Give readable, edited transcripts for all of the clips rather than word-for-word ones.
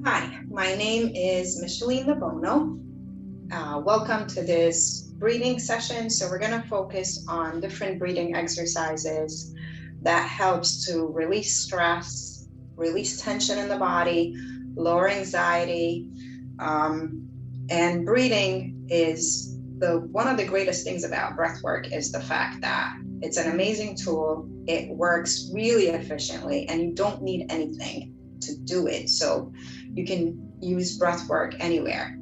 Hi, my name is Micheline Labono. Welcome to this breathing session. So we're going to focus on different breathing exercises that helps to release stress, release tension in the body, lower anxiety. And breathing is one of the greatest things about breath work is the fact that it's an amazing tool. It works really efficiently and you don't need anything to do it. So you can use breath work anywhere.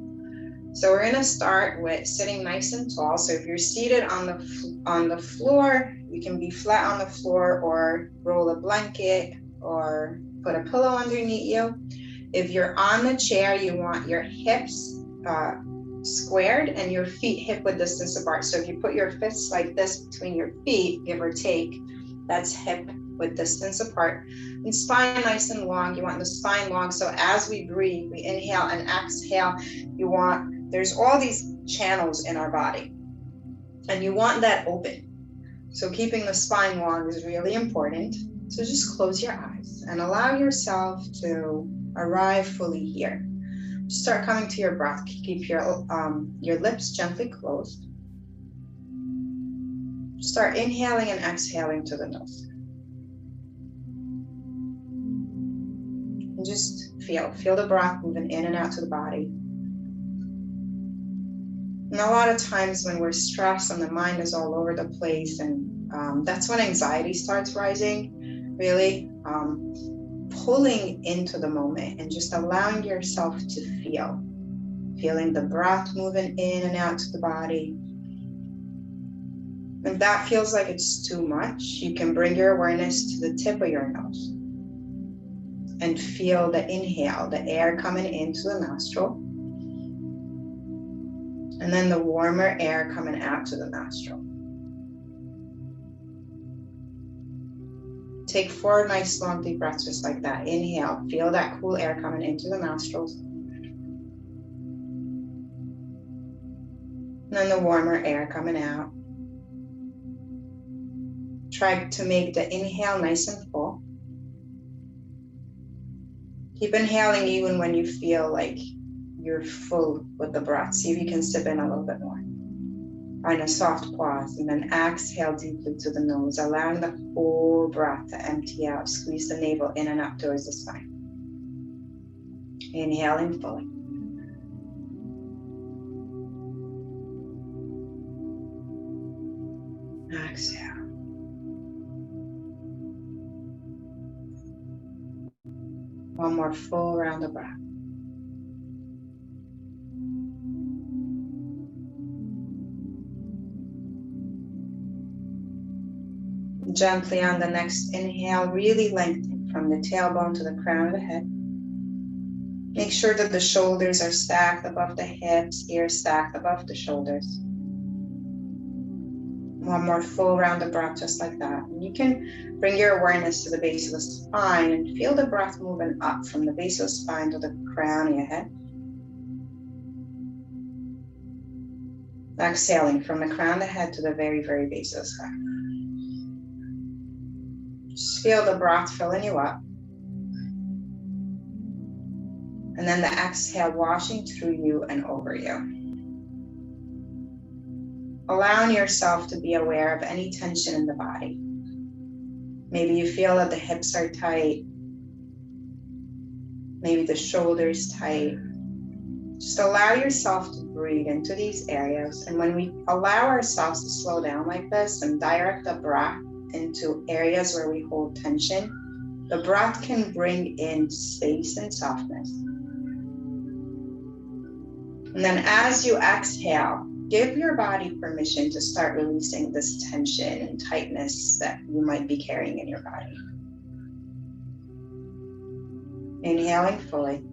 So we're going to start with sitting nice and tall. So if you're seated on the floor, you can be flat on the floor or roll a blanket or put a pillow underneath you. If you're on the chair, you want your hips squared and your feet hip width distance apart. So if you put your fists like this between your feet, give or take, that's hip width distance apart. And spine nice and long. You want the spine long. So as we breathe, we inhale and exhale. There's all these channels in our body and you want that open. So keeping the spine long is really important. So just close your eyes and allow yourself to arrive fully here. Start coming to your breath. Keep your lips gently closed. Start inhaling and exhaling to the nose. And just feel the breath moving in and out to the body. And a lot of times when we're stressed and the mind is all over the place, and that's when anxiety starts rising, really pulling into the moment and just allowing yourself to feeling the breath moving in and out to the body. If that feels like it's too much, you can bring your awareness to the tip of your nose and feel the inhale, the air coming into the nostril. And then the warmer air coming out to the nostril. Take 4 nice long deep breaths just like that. Inhale, feel that cool air coming into the nostrils. And then the warmer air coming out. Try to make the inhale nice and full. Keep inhaling even when you feel like you're full with the breath. See if you can sip in a little bit more. Find a soft pause and then exhale deeply to the nose, allowing the whole breath to empty out. Squeeze the navel in and up towards the spine. Inhaling fully. Exhale. One more full round of breath. Gently on the next inhale, really lengthen from the tailbone to the crown of the head. Make sure that the shoulders are stacked above the hips, ears stacked above the shoulders. One more full round of breath just like that. And you can bring your awareness to the base of the spine and feel the breath moving up from the base of the spine to the crown of your head. Exhaling from the crown of the head to the very, very base of the sky. Just feel the breath filling you up. And then the exhale washing through you and over you. Allowing yourself to be aware of any tension in the body. Maybe you feel that the hips are tight. Maybe the shoulders tight. Just allow yourself to breathe into these areas. And when we allow ourselves to slow down like this and direct the breath into areas where we hold tension, the breath can bring in space and softness. And then as you exhale, give your body permission to start releasing this tension and tightness that you might be carrying in your body. Inhaling fully.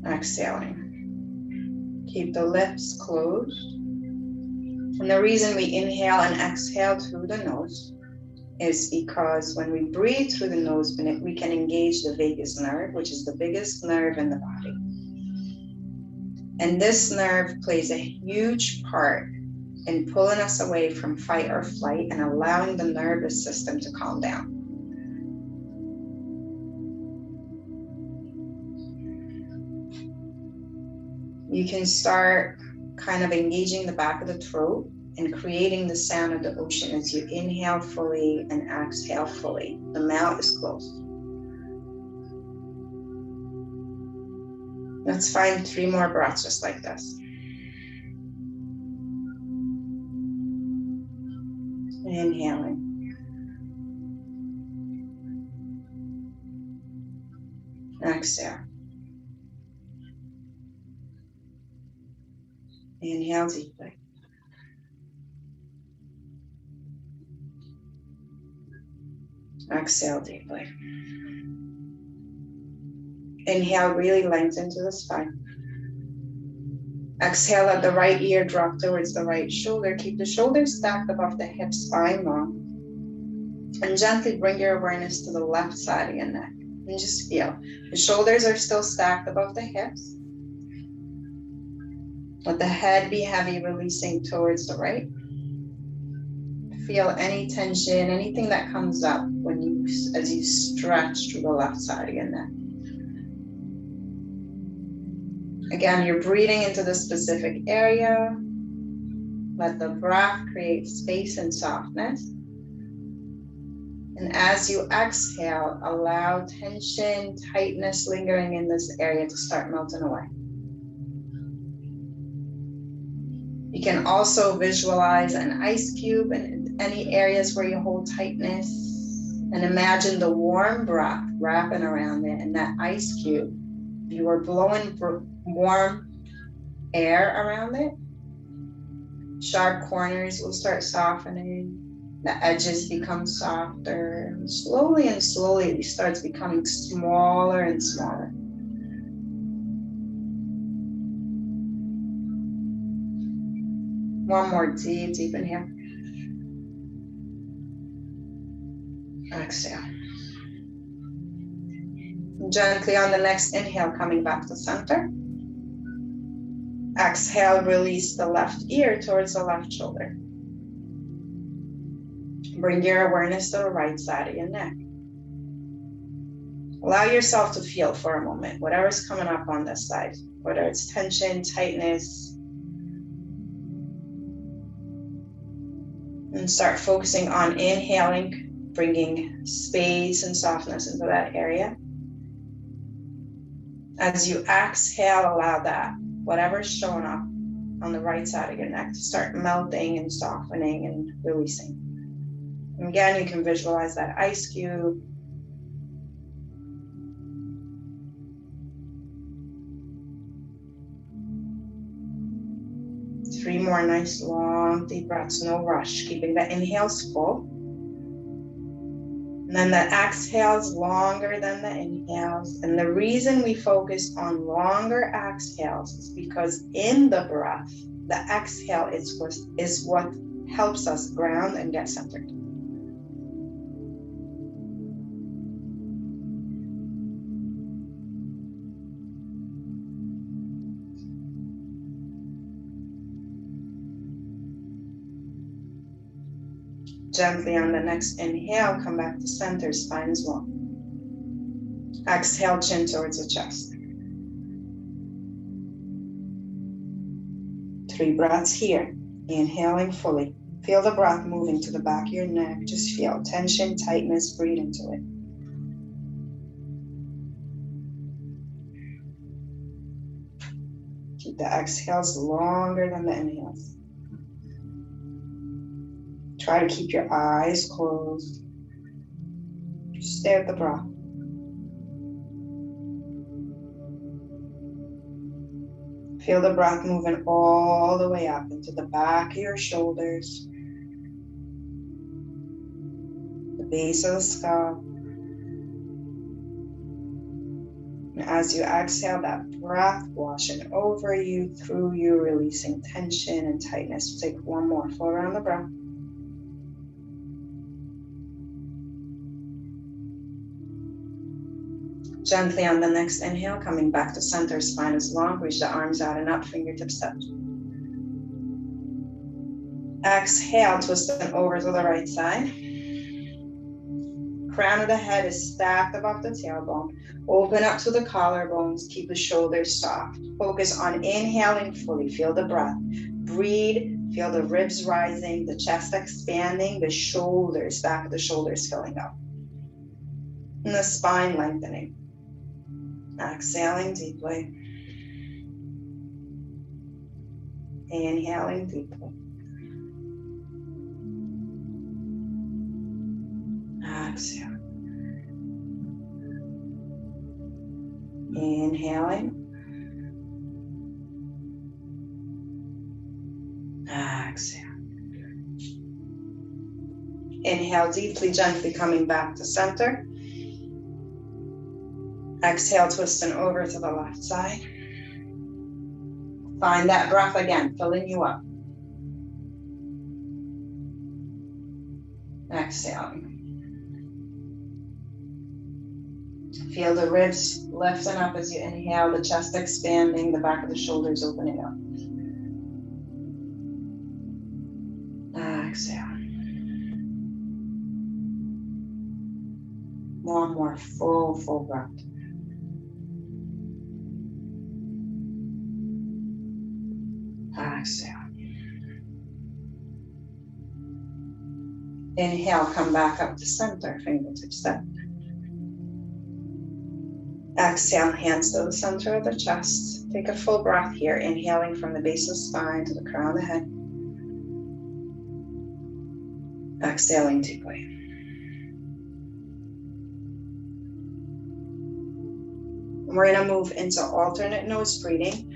Exhaling. Keep the lips closed. And the reason we inhale and exhale through the nose is because when we breathe through the nose, we can engage the vagus nerve, which is the biggest nerve in the body. And this nerve plays a huge part and pulling us away from fight or flight and allowing the nervous system to calm down. You can start kind of engaging the back of the throat and creating the sound of the ocean as you inhale fully and exhale fully. The mouth is closed. Let's find 3 more breaths just like this. Inhaling. Exhale. Inhale deeply. Exhale deeply. Inhale, really lengthen to the spine. Exhale, let the right ear drop towards the right shoulder. Keep the shoulders stacked above the hip, spine long. And gently bring your awareness to the left side of your neck. And just feel. The shoulders are still stacked above the hips. Let the head be heavy, releasing towards the right. Feel any tension, anything that comes up as you stretch through the left side of your neck. Again, you're breathing into the specific area. Let the breath create space and softness. And as you exhale, allow tension, tightness lingering in this area to start melting away. You can also visualize an ice cube in any areas where you hold tightness, and imagine the warm breath wrapping around it. And that ice cube, you are blowing warm air around it. Sharp corners will start softening. The edges become softer. And slowly, it starts becoming smaller and smaller. One more deep inhale. Exhale. Gently on the next inhale, coming back to center. Exhale, release the left ear towards the left shoulder. Bring your awareness to the right side of your neck. Allow yourself to feel for a moment whatever's coming up on this side, whether it's tension, tightness. And start focusing on inhaling, bringing space and softness into that area. As you exhale, allow that, whatever's showing up on the right side of your neck, to start melting and softening and releasing. And again, you can visualize that ice cube. Three more nice long deep breaths, no rush, keeping the inhales full. And then the exhales longer than the inhales. And the reason we focus on longer exhales is because in the breath, the exhale is what helps us ground and get centered. Gently on the next inhale, come back to center, spine is long. Exhale, chin towards the chest. 3 breaths here. Inhaling fully. Feel the breath moving to the back of your neck. Just feel tension, tightness, breathe into it. Keep the exhales longer than the inhales. Try to keep your eyes closed. Just stay with the breath. Feel the breath moving all the way up into the back of your shoulders, the base of the skull. And as you exhale, that breath washing over you, through you, releasing tension and tightness. We'll take one more. Flow around the breath. Gently on the next inhale, coming back to center, spine is long, reach the arms out and up, fingertips touch. Exhale, twisting over to the right side. Crown of the head is stacked above the tailbone. Open up to the collarbones. Keep the shoulders soft. Focus on inhaling fully. Feel the breath. Breathe. Feel the ribs rising, the chest expanding, the shoulders, back of the shoulders filling up. And the spine lengthening. Exhaling deeply. Inhaling deeply. Exhale. Inhaling. Exhale. Inhale deeply, gently coming back to center. Exhale, twisting over to the left side. Find that breath again, filling you up. Exhaling. Feel the ribs lifting up as you inhale, the chest expanding, the back of the shoulders opening up. Exhale. One more full breath. Exhale. Inhale, come back up to center, fingertips up. Exhale, hands to the center of the chest. Take a full breath here, inhaling from the base of the spine to the crown of the head. Exhaling deeply. We're going to move into alternate nose breathing,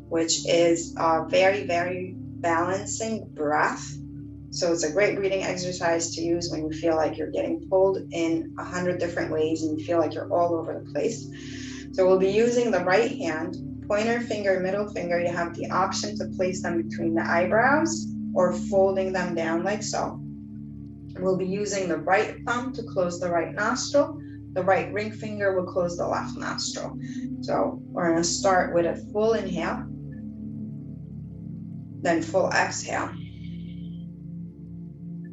which is a very, very balancing breath. So it's a great breathing exercise to use when you feel like you're getting pulled in 100 different ways and you feel like you're all over the place. So we'll be using the right hand, pointer finger, middle finger. You have the option to place them between the eyebrows or folding them down like so. We'll be using the right thumb to close the right nostril. The right ring finger will close the left nostril. So we're going to start with a full inhale, then full exhale.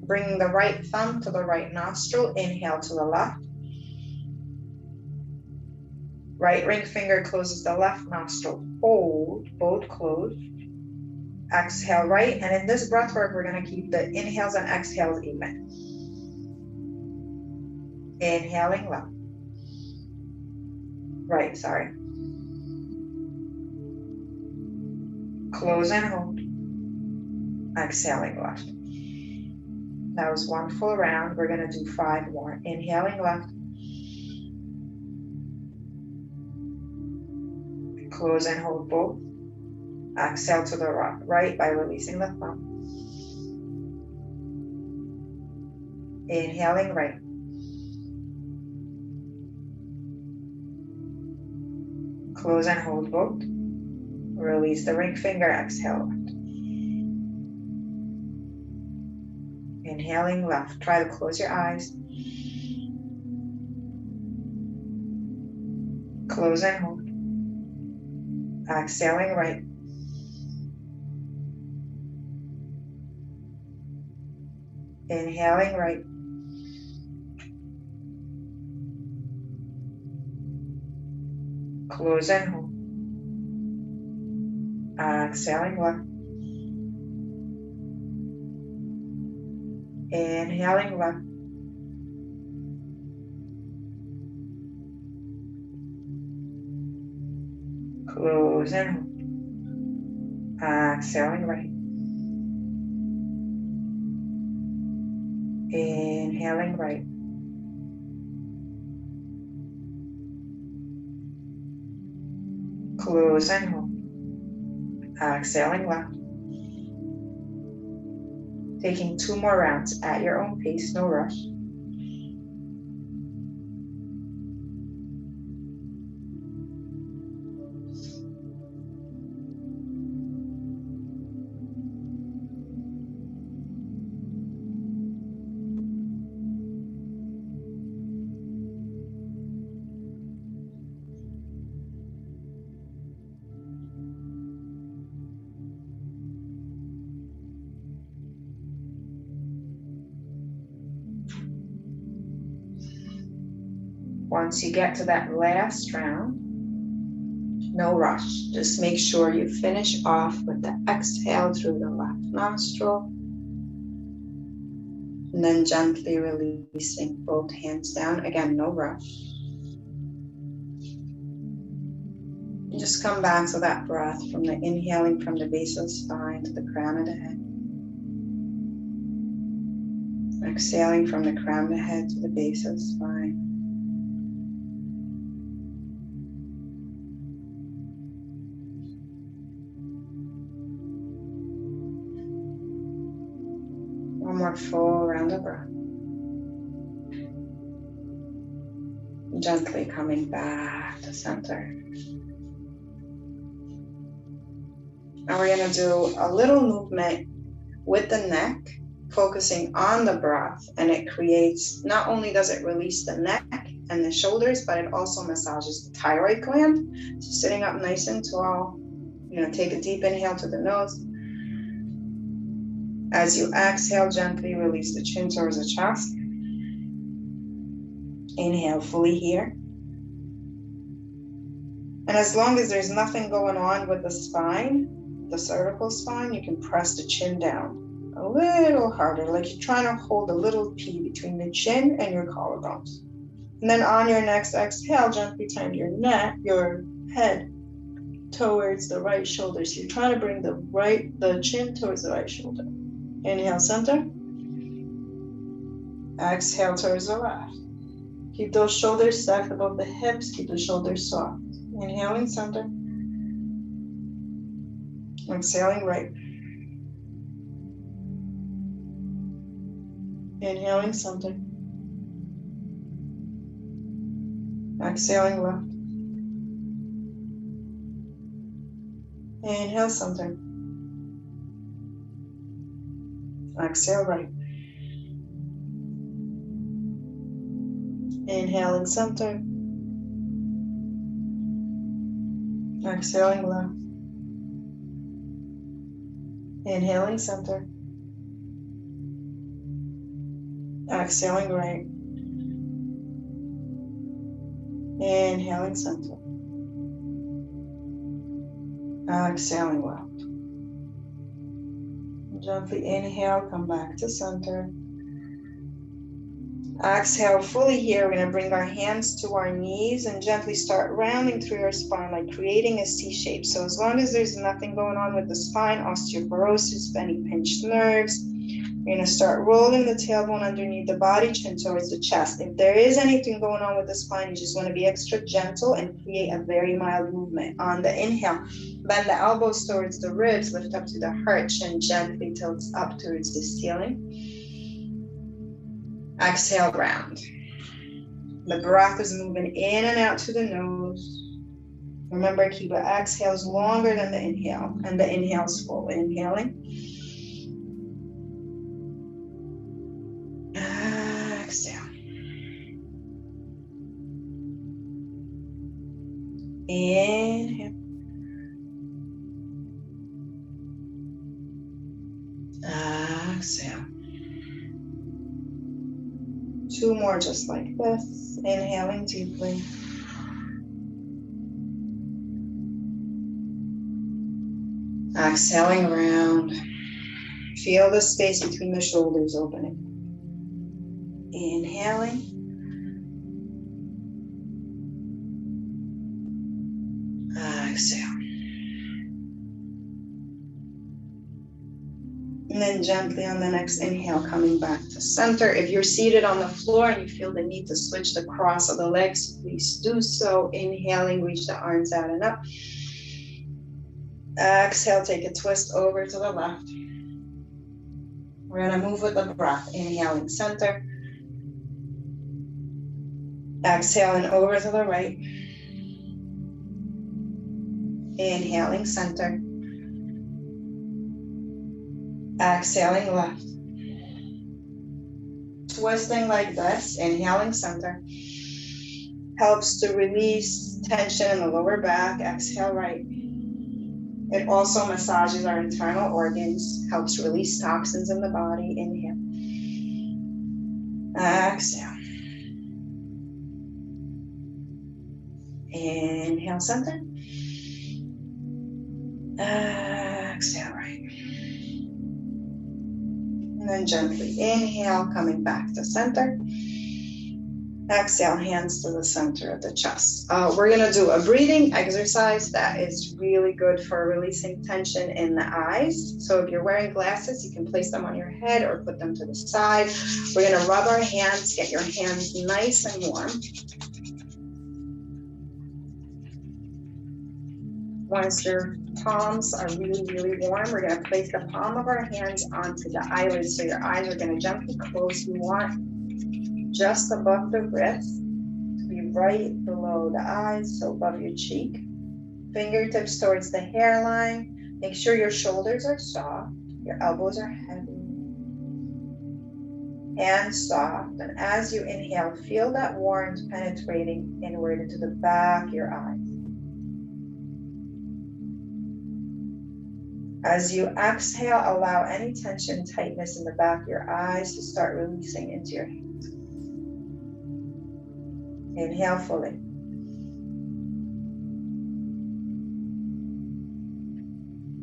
Bringing the right thumb to the right nostril, inhale to the left. Right ring finger closes the left nostril, hold, both closed. Exhale right, and in this breath work, we're going to keep the inhales and exhales even. Inhaling left. Right, sorry. Close and hold. Exhaling left. That was one full round. We're going to do 5 more. Inhaling left. Close and hold both. Exhale to the right by releasing the thumb. Inhaling right. Close and hold both. Release the ring finger, exhale left. Inhaling left. Try to close your eyes. Close and hold. Exhaling right. Inhaling right. Close and hold. Exhaling left. Inhaling left. Close and hold. Exhaling right. Inhaling right. Close and hold. Exhaling left. Taking 2 more rounds at your own pace, no rush. Once you get to that last round, no rush. Just make sure you finish off with the exhale through the left nostril. And then gently releasing both hands down. Again, no rush. Just come back to that breath from the inhaling from the base of the spine to the crown of the head. Exhaling from the crown of the head to the base of the spine. One more full round of breath. Gently coming back to center. Now we're going to do a little movement with the neck, focusing on the breath, and it creates, not only does it release the neck and the shoulders, but it also massages the thyroid gland. So sitting up nice and tall, you're going to take a deep inhale to the nose. As you exhale, gently release the chin towards the chest. Inhale fully here. And as long as there's nothing going on with the spine, the cervical spine, you can press the chin down a little harder, like you're trying to hold a little P between the chin and your collarbones. And then on your next exhale, gently turn your head towards the right shoulder. So you're trying to bring the chin towards the right shoulder. Inhale, center. Exhale towards the left. Keep those shoulders stacked above the hips. Keep the shoulders soft. Inhaling, center. Exhaling, right. Inhaling, center. Exhaling, left. Inhale, center. Exhale, right. Inhaling, center. Exhaling, left. Inhaling, center. Exhaling, right. Inhaling, center. Exhaling, left. Gently inhale, come back to center. Exhale fully here. We're going to bring our hands to our knees and gently start rounding through your spine, like creating a C shape. So as long as there's nothing going on with the spine, osteoporosis, any pinched nerves, you're going to start rolling the tailbone underneath the body, chin towards the chest. If there is anything going on with the spine, you just want to be extra gentle and create a very mild movement. On the inhale, bend the elbows towards the ribs, lift up to the heart, chin gently tilts up towards the ceiling. Exhale, round. The breath is moving in and out to the nose. Remember, keep the exhales longer than the inhale, and the inhale's full. Inhaling. Exhale. Inhale. Exhale. Two more just like this. Inhaling deeply. Exhaling around. Feel the space between the shoulders opening. Inhaling. Exhale. And then gently on the next inhale, coming back to center. If you're seated on the floor and you feel the need to switch the cross of the legs, please do so. Inhaling, reach the arms out and up. Exhale, take a twist over to the left. We're going to move with the breath. Inhaling, center. Exhaling over to the right. Inhaling, center. Exhaling, left. Twisting like this, inhaling, center. Helps to release tension in the lower back. Exhale, right. It also massages our internal organs, helps release toxins in the body. Inhale. Exhale. Inhale, center. Exhale, right. And then gently inhale, coming back to center. Exhale, hands to the center of the chest. We're going to do a breathing exercise that is really good for releasing tension in the eyes. So if you're wearing glasses, you can place them on your head or put them to the side. We're going to rub our hands, get your hands nice and warm. Once your palms are really, really warm, we're going to place the palm of our hands onto the eyelids. So your eyes are going to gently close. We want just above the wrist to be right below the eyes, so above your cheek. Fingertips towards the hairline. Make sure your shoulders are soft, your elbows are heavy, hands soft. And as you inhale, feel that warmth penetrating inward into the back of your eyes. As you exhale, allow any tension, tightness in the back of your eyes to start releasing into your hands. Inhale fully.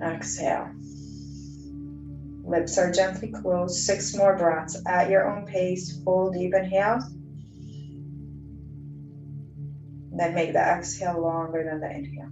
Exhale. Lips are gently closed. 6 more breaths at your own pace. Full deep inhale. Then make the exhale longer than the inhale.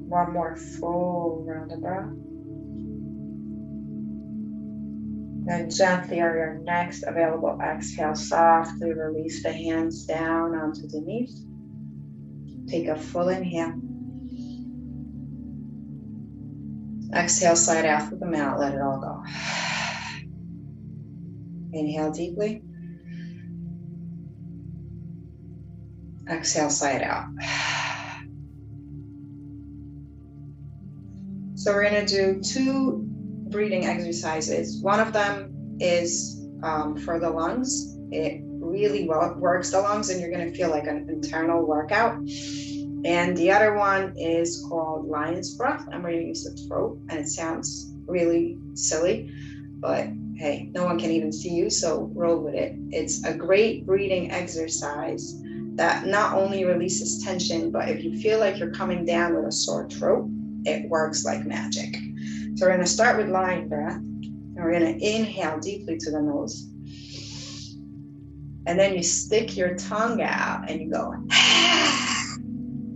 One more full round of breath. Then gently on your next available exhale, softly release the hands down onto the knees. Take a full inhale. Exhale, slide out through the mouth, let it all go. Inhale deeply. Exhale, slide out. So we're going to do 2 breathing exercises. One of them is for the lungs. It really works the lungs and you're going to feel like an internal workout. And the other one is called lion's breath, and we're going to use the throat. And it sounds really silly, but hey, no one can even see you, so roll with it. It's a great breathing exercise that not only releases tension, but if you feel like you're coming down with a sore throat, it works like magic. So we're going to start with lion breath, and we're going to inhale deeply to the nose. And then you stick your tongue out and you go,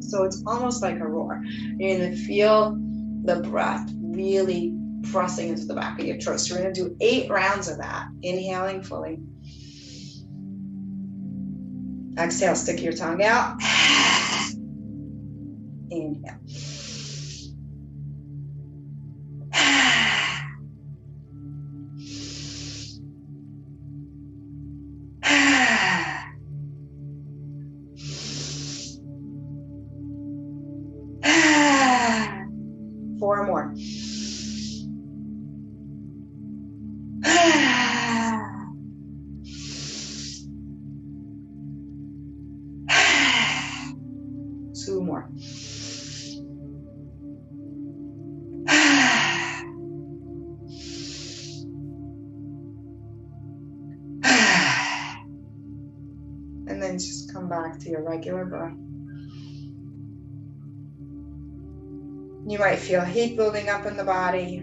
so it's almost like a roar. You're going to feel the breath really pressing into the back of your throat. So we're going to do 8 rounds of that, inhaling fully. Exhale, stick your tongue out. Inhale. Four more. Two more. And then just come back to your regular breath. You might feel heat building up in the body.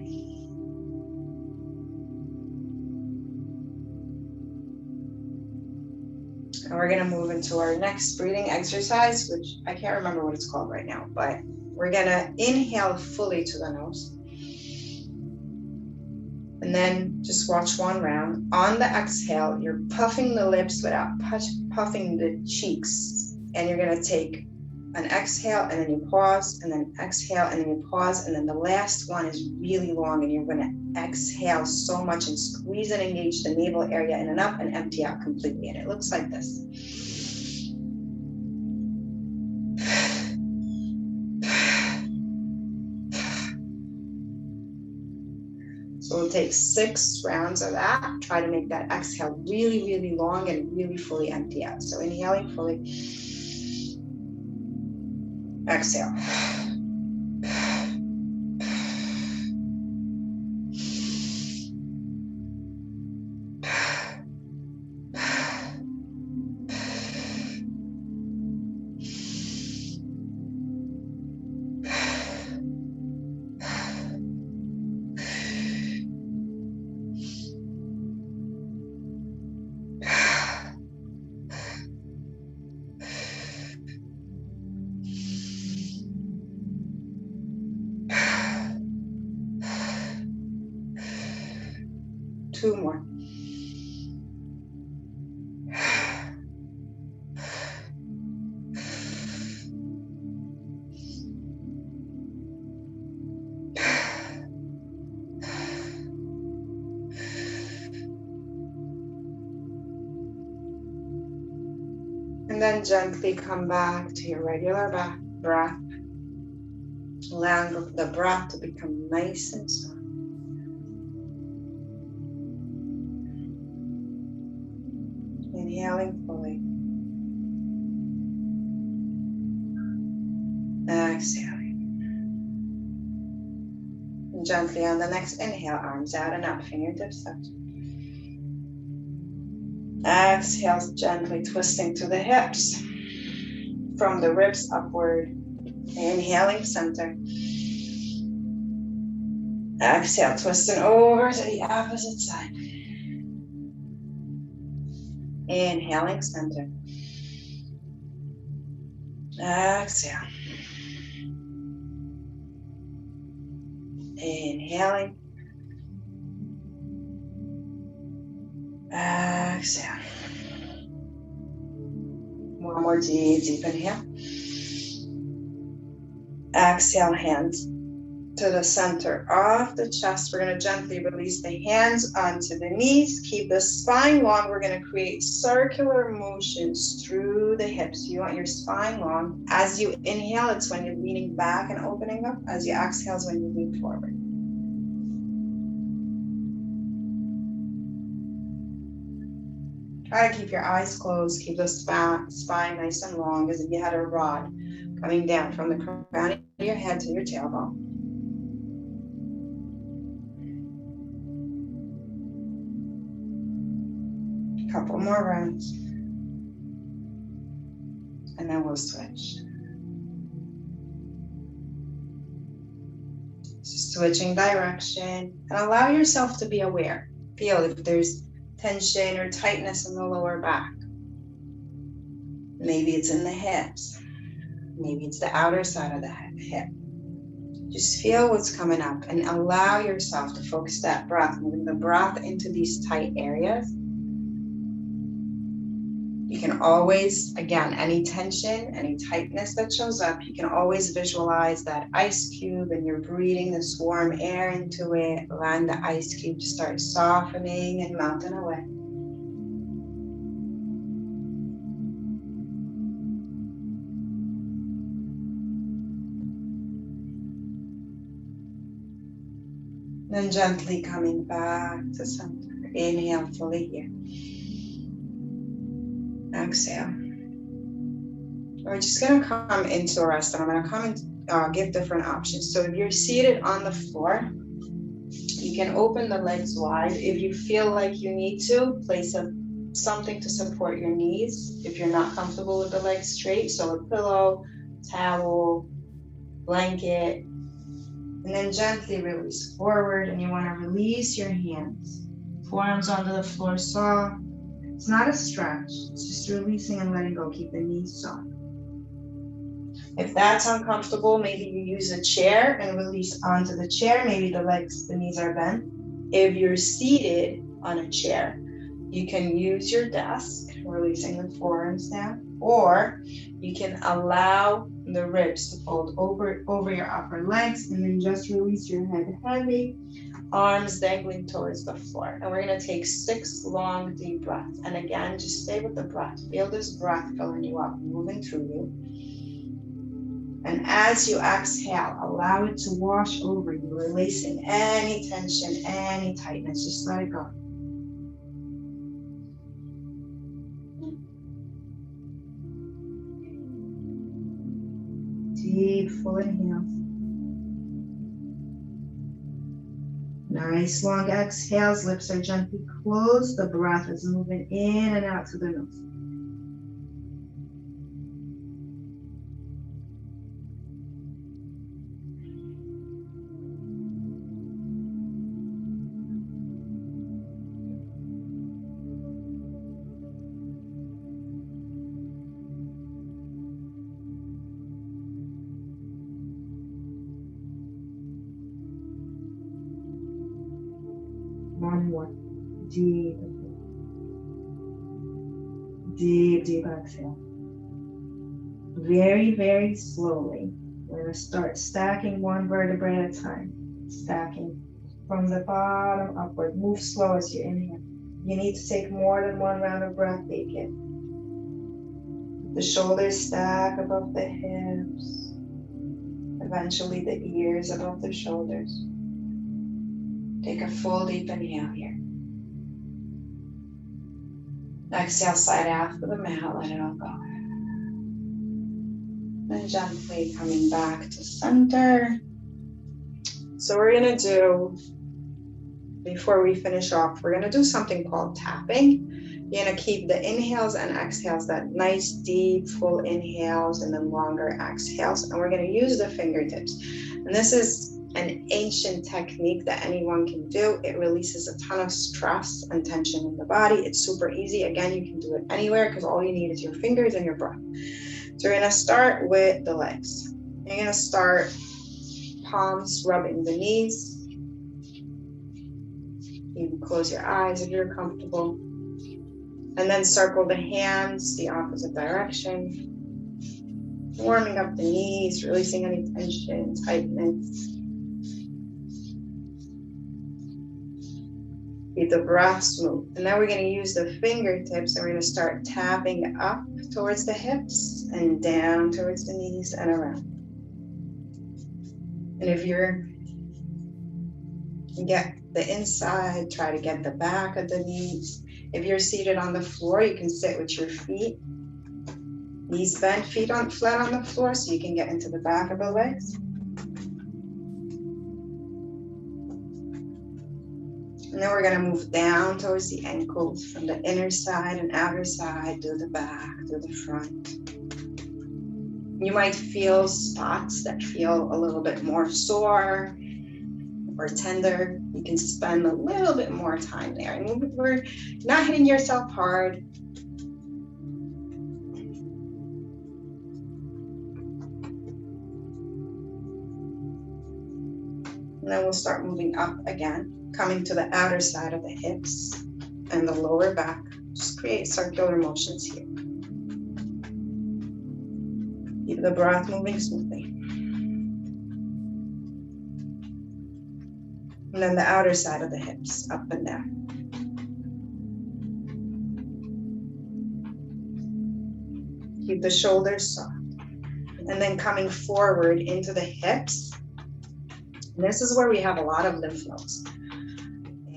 And we're going to move into our next breathing exercise, which I can't remember what it's called right now, but we're going to inhale fully to the nose. And then just watch one round. On the exhale, you're puffing the lips without puffing the cheeks. And you're going to take an exhale and then you pause, and then exhale and then you pause, and then the last one is really long, and you're going to exhale so much and squeeze and engage the navel area in and up and empty out completely. And it looks like this. So we'll take 6 rounds of that. Try to make that exhale really, really long and really fully empty out. So inhaling fully. Exhale. Two more. And then gently come back to your regular breath, allowing the breath to become nice and soft. Inhaling fully. Exhaling. And gently on the next inhale, arms out and up, fingertips touch. Exhale, gently twisting to the hips, from the ribs upward. Inhaling, center. Exhale, twisting over to the opposite side. Inhaling, center. Exhale. Inhaling. Exhale. One more deep inhale. Exhale, hands to the center of the chest. We're going to gently release the hands onto the knees. Keep the spine long. We're going to create circular motions through the hips. You want your spine long. As you inhale, it's when you're leaning back and opening up. As you exhale, is when you lean forward. Try to keep your eyes closed. Keep the spine nice and long, as if you had a rod coming down from the crown of your head to your tailbone. Couple more rounds. And then we'll switch. Switching direction. And allow yourself to be aware. Feel if there's tension or tightness in the lower back. Maybe it's in the hips. Maybe it's the outer side of the hip. Just feel what's coming up and allow yourself to focus that breath, moving the breath into these tight areas. You can always, again, any tension, any tightness that shows up, you can always visualize that ice cube and you're breathing this warm air into it, allowing the ice cube to start softening and melting away. Then gently coming back to center. Inhale fully here. Exhale. We're just going to come into a rest, and I'm going to come and give different options. So if you're seated on the floor, you can open the legs wide. If you feel like you need to, place something to support your knees. If you're not comfortable with the legs straight, so a pillow, towel, blanket, and then gently release forward. And you want to release your hands. Forearms onto the floor soft. It's not a stretch, it's just releasing and letting go. Keep the knees soft. If that's uncomfortable, maybe you use a chair and release onto the chair. Maybe the knees are bent. If you're seated on a chair, You can use your desk, releasing the forearms down, or you can allow the ribs to fold over your upper legs and then just release your head heavy, arms dangling towards the floor. And we're gonna take 6 long, deep breaths. And again, just stay with the breath. Feel this breath filling you up, moving through you. And as you exhale, allow it to wash over you, releasing any tension, any tightness. Just let it go. Deep, full inhales. Nice long exhales. Lips are gently closed. The breath is moving in and out through the nose. One more. Deep, deep, deep exhale. Very, very slowly, we're going to start stacking one vertebrae at a time. Stacking from the bottom upward. Move slow as you inhale. You need to take more than one round of breath, take it. The shoulders stack above the hips. Eventually the ears above the shoulders. Take a full deep inhale here. Exhale, slide out to the mat, let it all go. Then gently coming back to center. So we're gonna do, before we finish off, we're gonna do something called tapping. You're gonna keep the inhales and exhales, that nice deep full inhales and then longer exhales. And we're gonna use the fingertips. And this is an ancient technique that anyone can do. It releases a ton of stress and tension in the body. It's super easy. Again, you can do it anywhere because all you need is your fingers and your breath. So we're gonna start with the legs. You're gonna start palms rubbing the knees. You can close your eyes if you're comfortable. And then circle the hands the opposite direction. Warming up the knees, releasing any tension, tightness. Keep the breath smooth. And now we're going to use the fingertips and we're going to start tapping up towards the hips and down towards the knees and around. And if you get the inside, try to get the back of the knees. If you're seated on the floor, you can sit with your feet. Knees bent, feet flat on the floor so you can get into the back of the legs. And then we're going to move down towards the ankles from the inner side and outer side, do the back, do the front. You might feel spots that feel a little bit more sore or tender. You can spend a little bit more time there. And we're not hitting yourself hard. And then we'll start moving up again. Coming to the outer side of the hips and the lower back. Just create circular motions here. Keep the breath moving smoothly. And then the outer side of the hips, up and down. Keep the shoulders soft. And then coming forward into the hips. And this is where we have a lot of lymph nodes.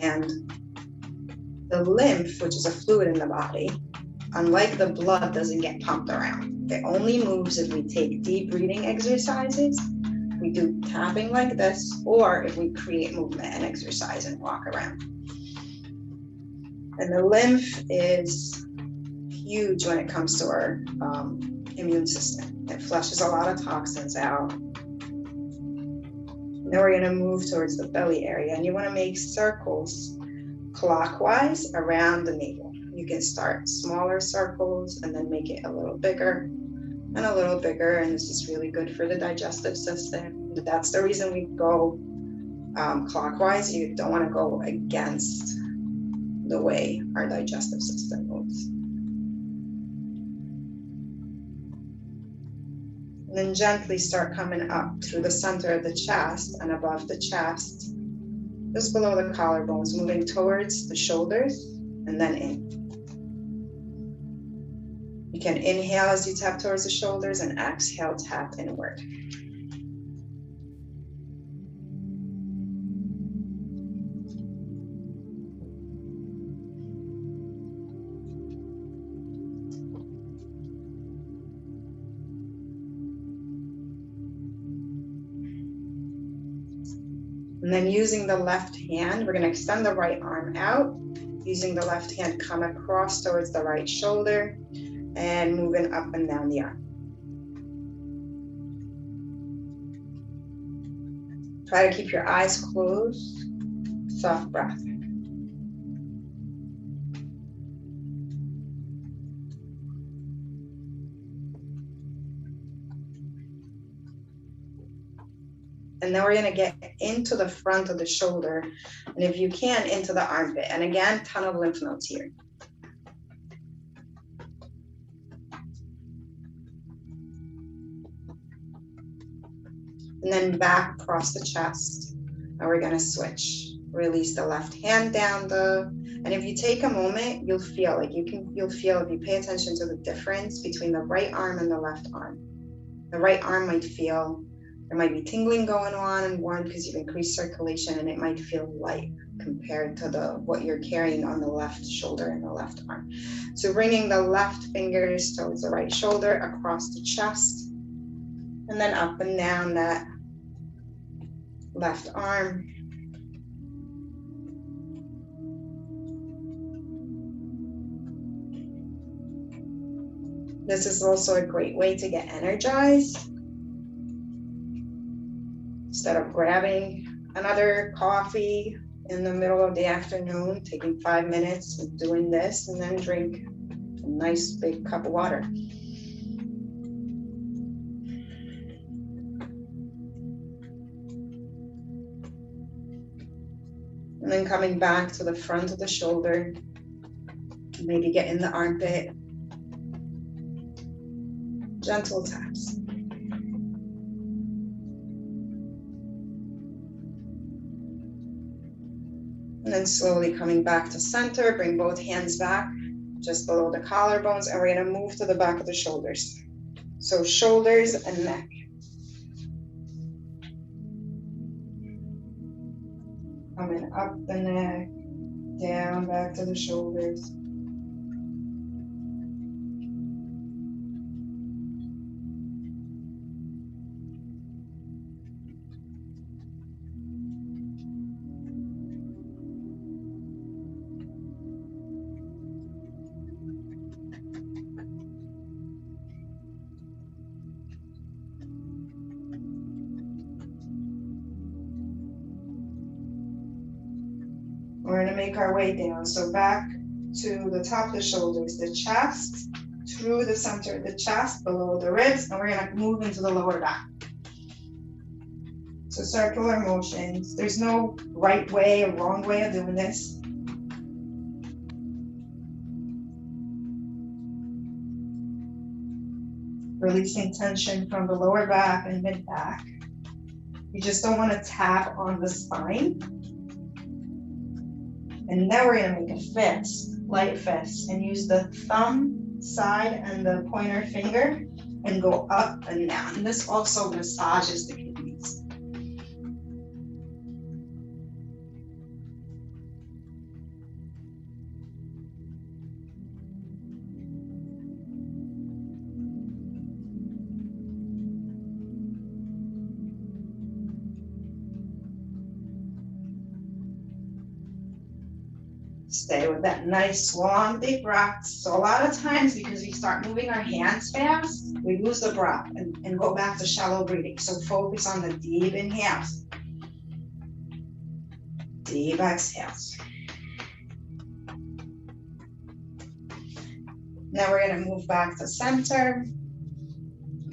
And the lymph, which is a fluid in the body, unlike the blood, doesn't get pumped around. It only moves if we take deep breathing exercises, we do tapping like this, or if we create movement and exercise and walk around. And the lymph is huge when it comes to our immune system. It flushes a lot of toxins out. Now we're going to move towards the belly area, and you want to make circles clockwise around the navel. You can start smaller circles and then make it a little bigger and a little bigger, and this is really good for the digestive system. That's the reason we go clockwise. You don't want to go against the grain. You want to go clockwise. And then we're going to move towards the pelvic area. And you want to make circles clockwise around the navel. You can start smaller circles and then make it a little bigger and a little bigger, and this is really good for the digestive system. That's the reason we go clockwise. You don't want to go against the way our digestive system moves. And then gently start coming up through the center of the chest and above the chest, just below the collarbones, moving towards the shoulders and then in. You can inhale as you tap towards the shoulders and exhale, tap inward. And then using the left hand, we're going to extend the right arm out. Using the left hand, come across towards the right shoulder and moving up and down the arm. Try to keep your eyes closed. Soft breath. And then we're going to get into the front of the shoulder. And if you can, into the armpit. And again, ton of lymph nodes here. And then back across the chest. And we're going to switch. Release the left hand down and if you take a moment, you'll feel if you pay attention to the difference between the right arm and the left arm. The right arm might feel, there might be tingling going on and warm because you've increased circulation, and it might feel light compared to what you're carrying on the left shoulder and the left arm. So bringing the left fingers towards the right shoulder, across the chest, and then up and down that left arm. This is also a great way to get energized. Instead of grabbing another coffee in the middle of the afternoon, taking 5 minutes and doing this, and then drink a nice big cup of water. And then coming back to the front of the shoulder, maybe get in the armpit. Gentle taps. And then slowly coming back to center, bring both hands back just below the collarbones, and we're going to move to the back of the shoulders. So shoulders and neck. Coming up the neck, down back to the shoulders. We're going to make our way down. So back to the top of the shoulders, the chest, through the center of the chest, below the ribs, and we're going to move into the lower back. So circular motions. There's no right way or wrong way of doing this. Releasing tension from the lower back and mid back. You just don't want to tap on the spine. And now we're going to make a fist, light fist, and use the thumb side and the pointer finger and go up and down. And this also massages the kidneys. Stay with that nice long deep breath. So a lot of times, because we start moving our hands fast, we lose the breath and go back to shallow breathing. So focus on the deep inhales, deep exhales. Now we're going to move back to center.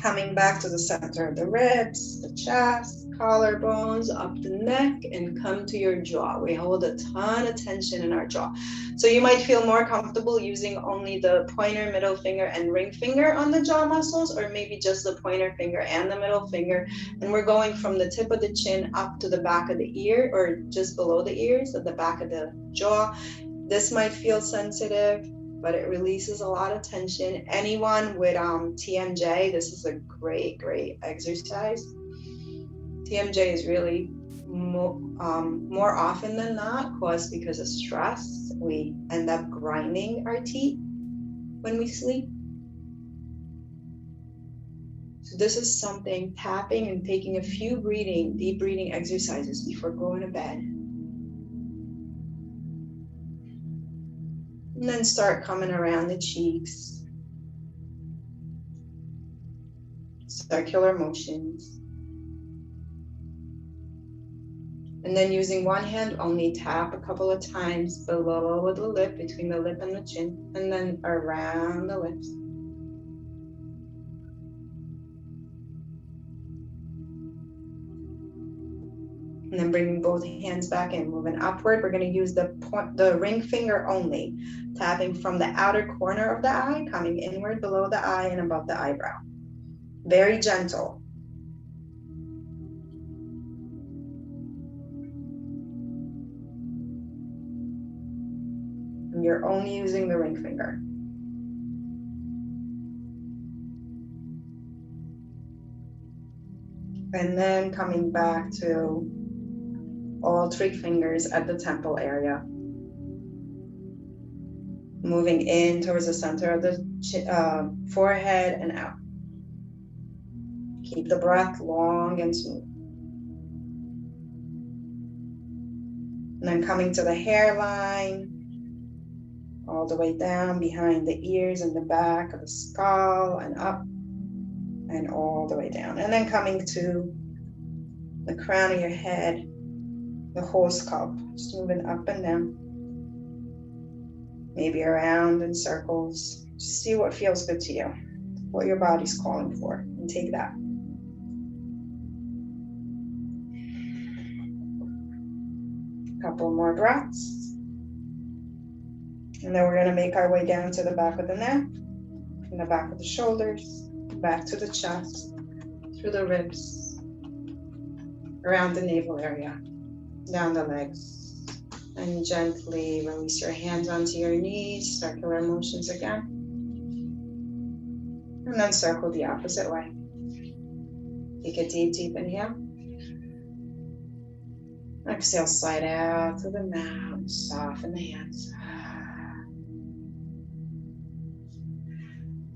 Coming back to the center of the ribs, the chest, collarbones, up the neck, and come to your jaw. We hold a ton of tension in our jaw. So you might feel more comfortable using only the pointer, middle finger, and ring finger on the jaw muscles, or maybe just the pointer finger and the middle finger. And we're going from the tip of the chin up to the back of the ear, or just below the ears at the back of the jaw. This might feel sensitive, but it releases a lot of tension. Anyone with TMJ, this is a great exercise. TMJ is really more often than not caused because of stress. We end up grinding our teeth when we sleep. So this is something, tapping and taking a few deep breathing exercises before going to bed. And then start coming around the cheeks. Circular motions. And then using one hand only, tap a couple of times below the lip, between the lip and the chin, and then around the lips. And then bringing both hands back in, moving upward. We're going to use the ring finger only, tapping from the outer corner of the eye, coming inward below the eye and above the eyebrow. Very gentle. And you're only using the ring finger. And then coming back to all three fingers at the temple area. Moving in towards the center of the forehead and out. Keep the breath long and smooth. And then coming to the hairline, all the way down behind the ears and the back of the skull and up and all the way down. And then coming to the crown of your head, the whole scalp, just moving up and down, maybe around in circles. Just see what feels good to you, what your body's calling for, and take that. A couple more breaths. And then we're going to make our way down to the back of the neck, from the back of the shoulders, back to the chest, through the ribs, around the navel area, down the legs, and gently release your hands onto your knees, circular motions again, and then circle the opposite way. Take a deep inhale. Exhale, slide out through the mouth, soften the hands.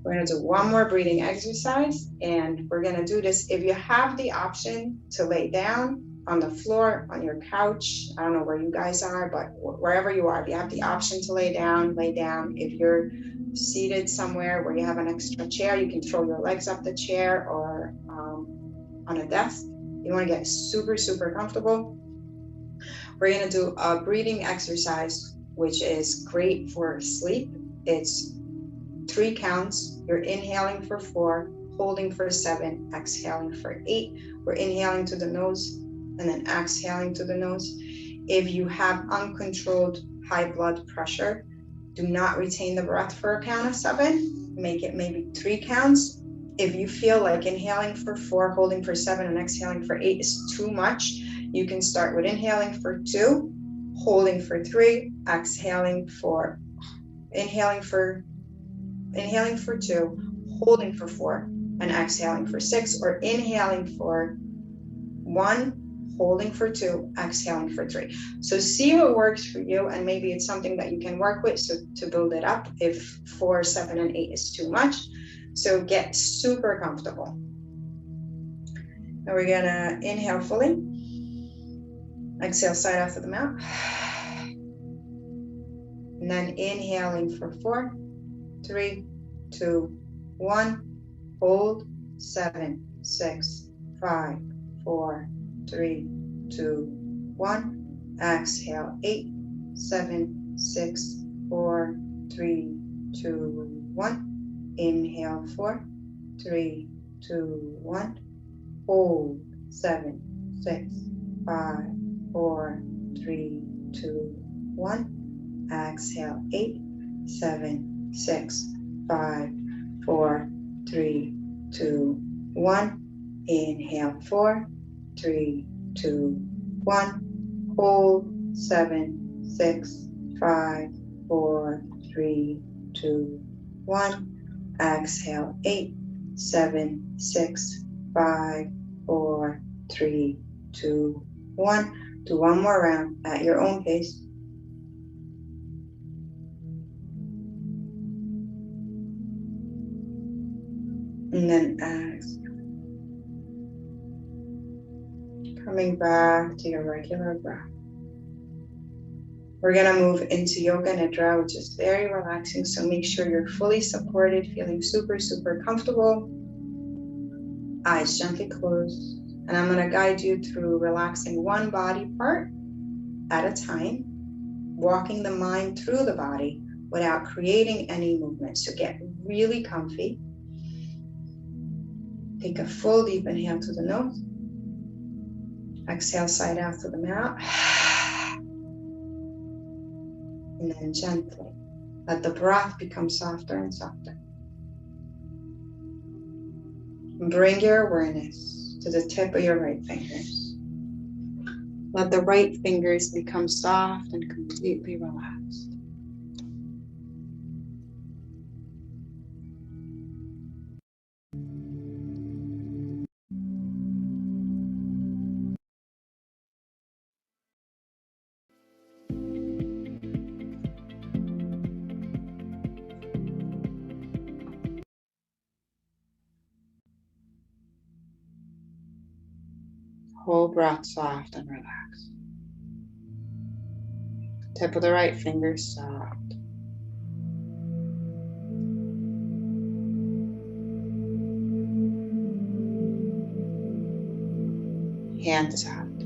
We're going to do one more breathing exercise, and we're going to do this. If you have the option to lay down on the floor, on your couch, I don't know where you guys are, but wherever you are, if you have the option to lay down, lay down. If you're seated somewhere where you have an extra chair, you can throw your legs up the chair or on a desk. You want to get super comfortable. We're going to do a breathing exercise, which is great for sleep. It's 3 counts. You're inhaling for 4, holding for 7, exhaling for 8. We're inhaling to the nose and then exhaling to the nose. If you have uncontrolled high blood pressure, do not retain the breath for a count of 7. Make it maybe 3 counts. If you feel like inhaling for 4, holding for 7, and exhaling for 8 is too much, you can start with inhaling for 2, holding for 3, inhaling for 2, holding for 4, and exhaling for 6, or inhaling for 1, holding for 2, exhaling for 3. So see what works for you, and maybe it's something that you can work with, so to build it up if 4, 7, and 8 is too much. So get super comfortable. Now we're gonna inhale fully. Exhale, side out of the mouth. And then inhaling for 4, 3, 2, 1. Hold. 7, 6, 5, 4, 3, 2, 1. Exhale. 8, 7, 6, 4, 3, 2, 1. Inhale. 4, 3, 2, 1. Hold. 7, 6, 5, 4, 3, 2, 1. Exhale. 8, 7, 6, 5, 4, 3, 2, 1. Inhale. 4, 3, 2, 1. Hold. 7, 6, 5, 4, 3, 2, 1. Exhale. 8, 7, 6, 5, 4, 3, 2, 1. Do one more round at your own pace. And then exhale. Coming back to your regular breath. We're going to move into Yoga Nidra, which is very relaxing. So make sure you're fully supported, feeling super, super comfortable. Eyes gently closed. And I'm going to guide you through relaxing one body part at a time, walking the mind through the body without creating any movement. So get really comfy. Take a full deep inhale to the nose. Exhale, side out to the mouth. And then gently let the breath become softer and softer. Bring your awareness to the tip of your right fingers. Let the right fingers become soft and completely relaxed. Whole breath soft and relaxed. Tip of the right finger soft. Hand soft.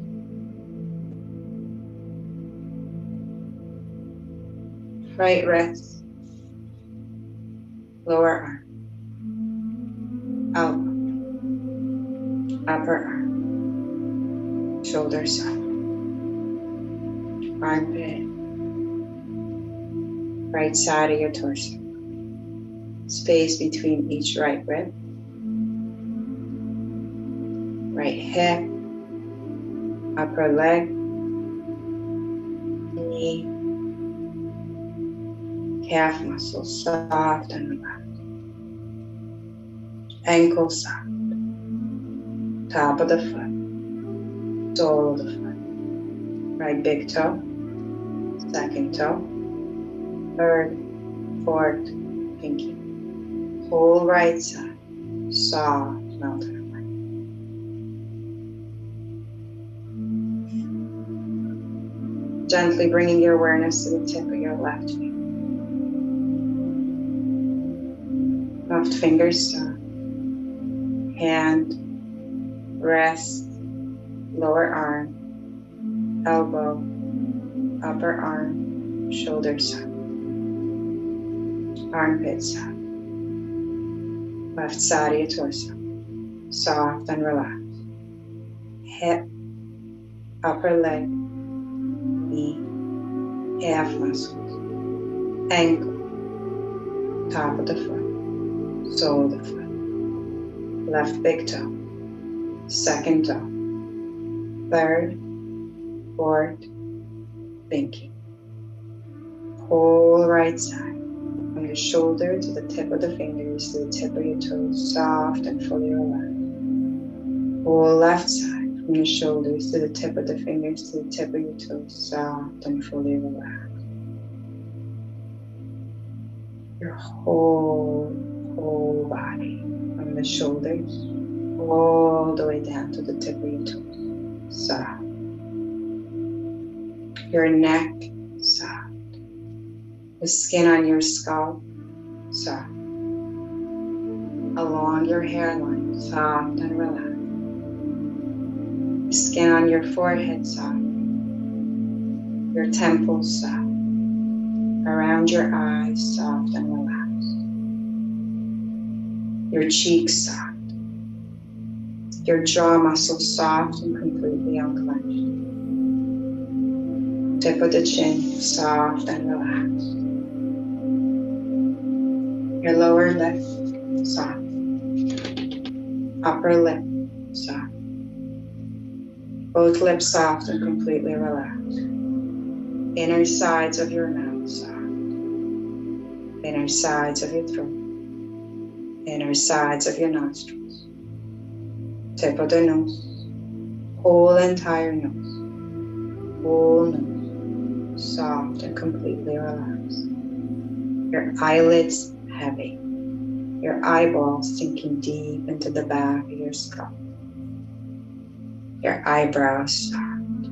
Right wrist. Lower arm. Elbow. Upper arm. Shoulder soft. Armpit. Right side of your torso. Space between each right rib. Right hip. Upper leg. Knee. Calf muscles soft and relaxed. Ankle soft. Top of the foot. Sole of the foot. Right big toe. Second toe. Third. Fourth. Pinky. Whole right side. Soft. Melted away. Gently bringing your awareness to the tip of your left finger. Left finger soft. Hand, wrist, lower arm, elbow, upper arm, shoulder soft. Armpit soft. Left side of your torso. Soft and relaxed. Hip, upper leg, knee, calf muscles, ankle, top of the foot, sole of the foot. Left big toe, second toe, third, fourth, pinky. Whole right side, from your shoulder to the tip of the fingers, to the tip of your toes, soft and fully relaxed. Whole left side, from your shoulders to the tip of the fingers, to the tip of your toes, soft and fully relaxed. Your whole body. From the shoulders all the way down to the tip of your toes. Soft. Your neck, soft. The skin on your scalp, soft. Along your hairline, soft and relaxed. The skin on your forehead, soft. Your temples, soft. Around your eyes, soft and relaxed. Your cheeks soft. Your jaw muscles soft and completely unclenched. Tip of the chin soft and relaxed. Your lower lip soft. Upper lip soft. Both lips soft and completely relaxed. Inner sides of your mouth soft. Inner sides of your throat. Inner sides of your nostrils. Tip of the nose. Whole entire nose. Whole nose. Soft and completely relaxed. Your eyelids heavy. Your eyeballs sinking deep into the back of your skull. Your eyebrows soft.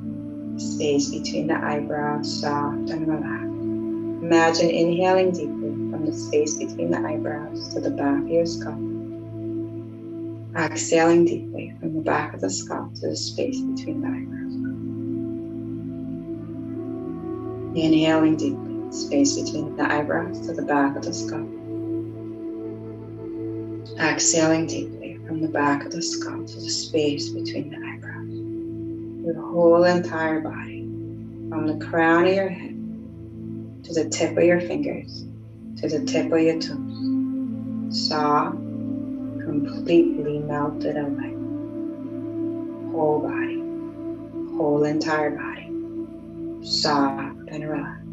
Space between the eyebrows soft and relaxed. Imagine inhaling deeply from the space between the eyebrows to the back of your skull. Exhaling deeply from the back of the skull to the space between the eyebrows. Inhaling deeply, space between the eyebrows to the back of the skull. Exhaling deeply from the back of the skull to the space between the eyebrows. Your whole entire body, from the crown of your head to the tip of your fingers, to the tip of your toes. Soft, completely melted away. Whole body, whole entire body, soft and relaxed.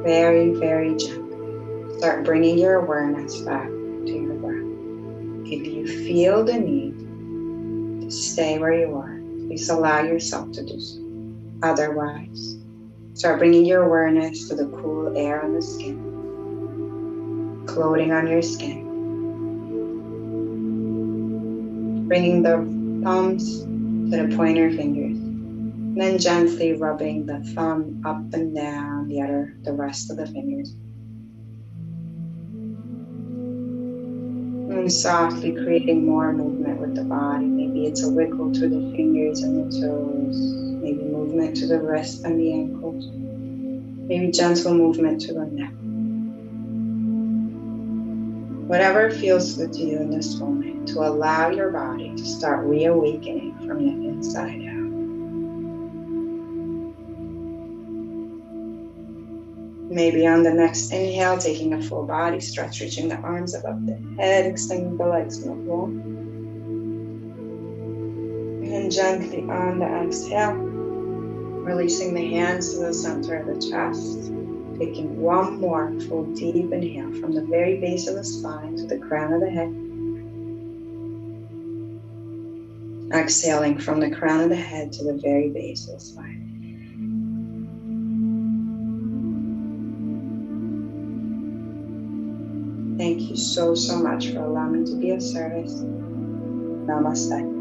Very, very gently, start bringing your awareness back to your breath. If you feel the need to stay where you are, please allow yourself to do so. Otherwise, start bringing your awareness to the cool air on the skin, floating on your skin. Bringing the thumbs to the pointer fingers, and then gently rubbing the thumb up and down the rest of the fingers. And softly creating more movement with the body. Maybe it's a wiggle through the fingers and the toes. Maybe movement to the wrist and the ankles. Maybe gentle movement to the neck. Whatever feels good to you in this moment, to allow your body to start reawakening from the inside out. Maybe on the next inhale, taking a full body stretch, reaching the arms above the head, extending the legs from the floor. And then gently on the exhale, releasing the hands to the center of the chest. Taking one more full deep inhale from the very base of the spine to the crown of the head. Exhaling from the crown of the head to the very base of the spine. Thank you so much for allowing me to be of service. Namaste.